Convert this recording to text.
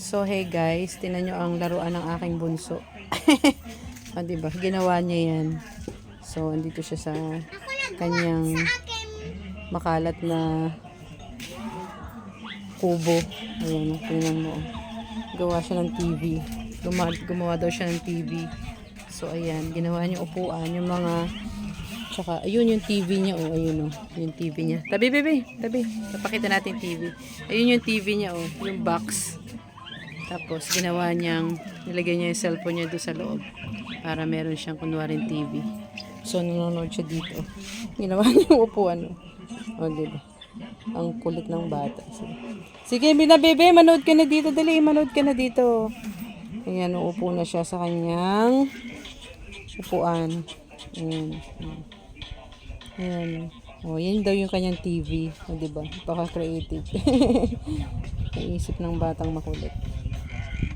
So, hey guys, tinan nyo ang laruan ng aking bunso. Diba? Ginawa niya yan. So, andito siya sa kanyang makalat na kubo. Ayan, tingnan mo. Gawa siya ng TV. Gumawa daw siya ng TV. So, ayan, ginawa niya upuan. Yung mga, tsaka, ayun yung TV niya, oh. Ayun, oh. Yung TV niya. Tabi, bebe. Tabi. Papakita natin TV. Ayun yung TV niya, oh. Yung box. Tapos, ginawa niyang, nilagay niya yung cellphone niya doon sa loob. Para meron siyang kunwaring TV. So, nanonood siya dito. Ginawa niya yung upuan. O, diba? Ang kulit ng bata. Sige, bebe, manood ka na dito. Dali, manood ka na dito. Ayan, uupo na siya sa kanyang upuan. Ayan. Ayan. O, yan daw yung kanyang TV. O, diba? Baka creative. Naisip ng batang makulit.